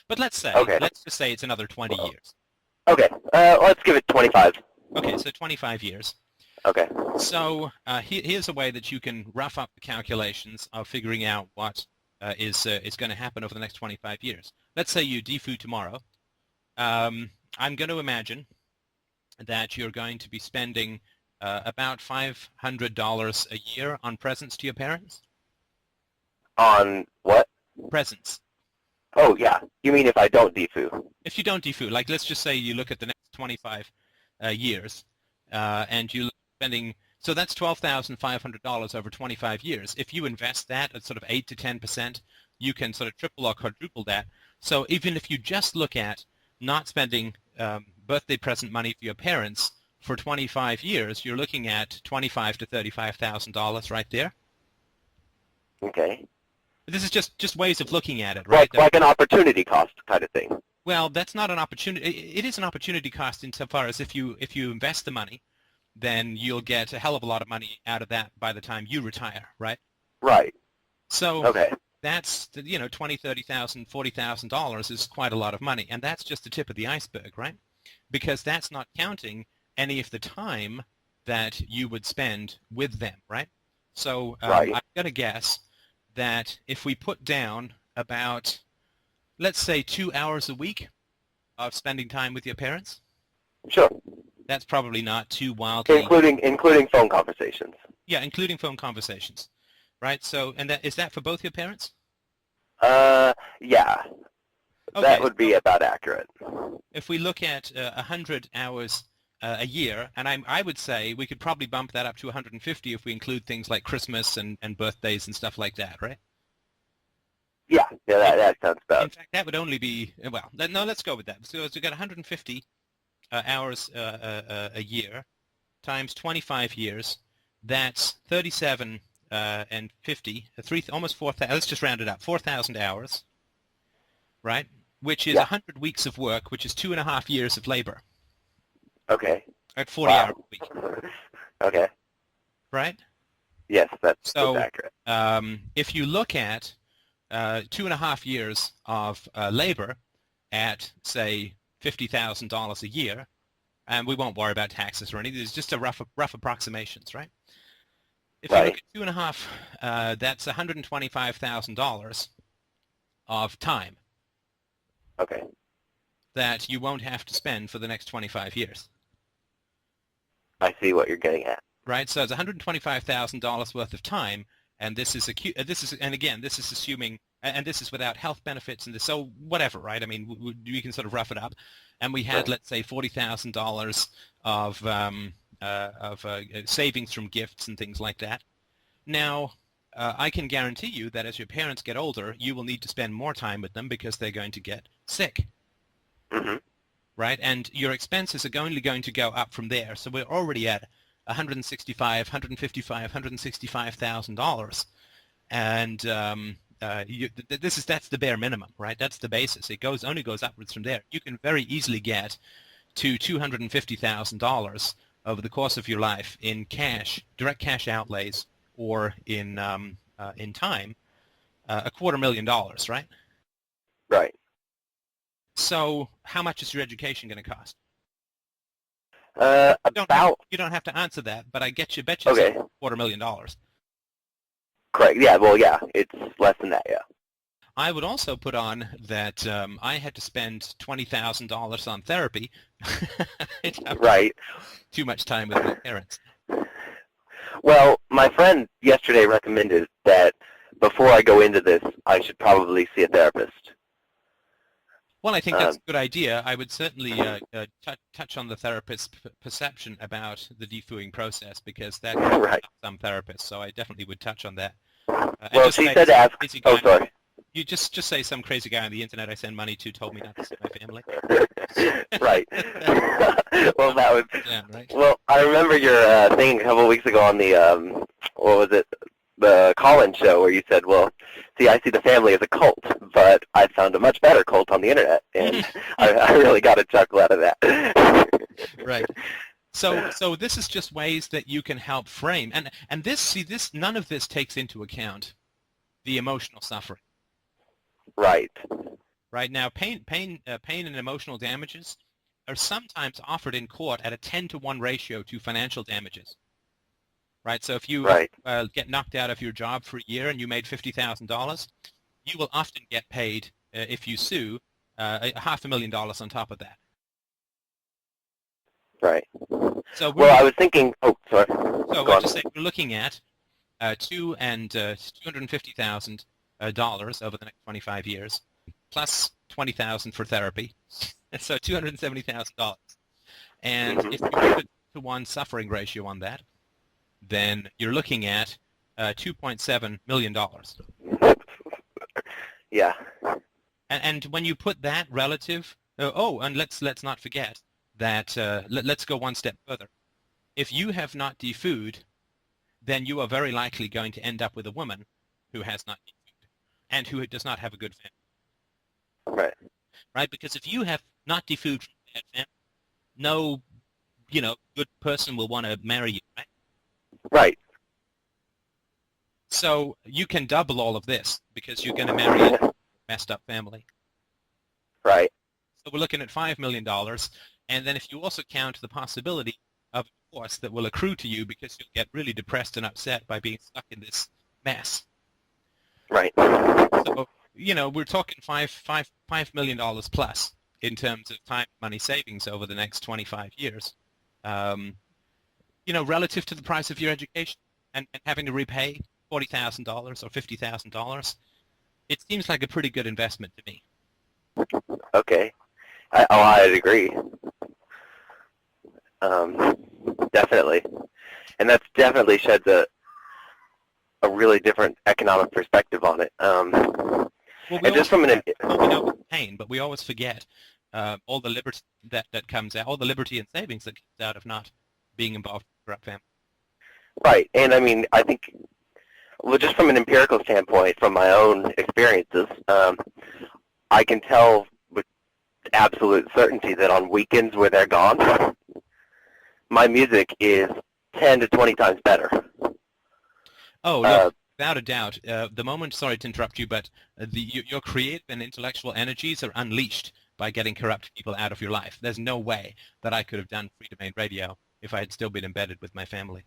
But let's Okay. just say it's another 20 years. Okay. Let's give it 25. Okay, so 25 years. Okay. So here's a way that you can rough up the calculations of figuring out what is going to happen over the next 25 years. Let's say you defoo tomorrow. I'm going to imagine that you're going to be spending about $500 a year on presents to your parents. On what? Presents. Oh, yeah. You mean if I don't defoo? If you don't defoo, like let's just say you look at the next 25 years, and you're spending, so that's $12,500 over 25 years. If you invest that at sort of 8 to 10%, you can sort of triple or quadruple that. So even if you just look at not spending birthday present money for your parents for 25 years, you're looking at $25,000 to $35,000 right there. Okay. This is just ways of looking at it, right? Like an opportunity cost kind of thing. Well, that's not an opportunity. It is an opportunity cost insofar as if you invest the money, then you'll get a hell of a lot of money out of that by the time you retire, right? Right. So okay. That's $20,000, $30,000, $40,000 is quite a lot of money, and that's just the tip of the iceberg, right? Because that's not counting any of the time that you would spend with them, right? So right. I'm going to guess that if we put down about, let's say, 2 hours a week of spending time with your parents. Sure. That's probably not too wildly. Including phone conversations. Yeah, including phone conversations, right? So, and is that for both your parents? Yeah. Okay, that would be about accurate. If we look at 100 hours a year, and I would say we could probably bump that up to 150 if we include things like Christmas and birthdays and stuff like that, right? Yeah, that sounds about. In fact, that would only be, well, no, let's go with that. So we've got 150 hours a year times 25 years. That's 37 and 50, almost 4,000. Let's just round it up, 4,000 hours, right? Which is 100 weeks of work, which is 2.5 years of labor. Okay. At 40 hours a week. Okay. Right? Yes, that's accurate. If you look at 2.5 years of labor at, say, $50,000 a year, and we won't worry about taxes or anything, it's just a rough approximations, right? If you look at 2.5, that's $125,000 of time. Okay. That you won't have to spend for the next 25 years. I see what you're getting at. Right, so it's $125,000 worth of time, and this is assuming, and this is without health benefits and this, so whatever, right? I mean, we can sort of rough it up, and we had, let's say, $40,000 of savings from gifts and things like that. Now, I can guarantee you that as your parents get older, you will need to spend more time with them because they're going to get sick. Mm-hmm. Right, and your expenses are only going to go up from there. So we're already at $165,000, $155,000, $165,000, and that's the bare minimum, right? That's the basis. It only goes upwards from there. You can very easily get to $250,000 over the course of your life in cash, direct cash outlays, or in time, $250,000, right? Right. So how much is your education going to cost? You don't have to answer that, but I bet you okay. It's $250,000. Correct. Yeah. Well, yeah. It's less than that. Yeah. I would also put on that I had to spend $20,000 on therapy. Right. Too much time with my parents. Well, my friend yesterday recommended that before I go into this, I should probably see a therapist. Well, I think that's a good idea. I would certainly touch on the therapist's perception about the defooing process, because that can help some therapists. So I definitely would touch on that. Well, she said to ask. Oh, sorry. You just say some crazy guy on the internet I send money to told me not to see my family. Right. Well, that would. Yeah, right. Well, I remember your thing a couple of weeks ago on the what was it? The call-in show where you said, well, see, I see the family as a cult, but I found a much better cult on the internet, and I really got a chuckle out of that. Right. So this is just ways that you can help frame, and this none of this takes into account the emotional suffering. Right. Right now, pain and emotional damages are sometimes offered in court at a 10-to-1 ratio to financial damages. Right. So if you Right. get knocked out of your job for a year and you made $50,000, you will often get paid if you sue $500,000 on top of that. Right. So Well, I was thinking. Oh, sorry. So Go on. just say we're looking at $250,000 over the next 25 years, plus $20,000 for therapy, so $270,000. And if you put a 2-to-1 suffering ratio on that, then you're looking at $2.7 million. Yeah. And when you put that relative, and let's not forget that. Let's go one step further. If you have not defooed, then you are very likely going to end up with a woman who has not defooed and who does not have a good family. Right. Right? Because if you have not defooed from a bad family, no, good person will want to marry you, right? Right. So you can double all of this because you're going to marry a messed up family. Right. So we're looking at $5 million. And then if you also count the possibility of divorce that will accrue to you because you'll get really depressed and upset by being stuck in this mess. Right. So, we're talking $5 million plus in terms of time and money savings over the next 25 years. Relative to the price of your education and having to repay $40,000 or $50,000, it seems like a pretty good investment to me. Okay. I'd agree. Definitely. And that's definitely sheds a really different economic perspective on it. Well, and just from an... we know it's pain, but we always forget all the liberty that comes out, all the liberty and savings that comes out of not being involved in a corrupt family. Right. And I mean, I think, well, just from an empirical standpoint, from my own experiences, I can tell with absolute certainty that on weekends where they're gone, my music is 10 to 20 times better. Oh, look, without a doubt. The moment, sorry to interrupt you, but your creative and intellectual energies are unleashed by getting corrupt people out of your life. There's no way that I could have done Free Domain Radio if I had still been embedded with my family.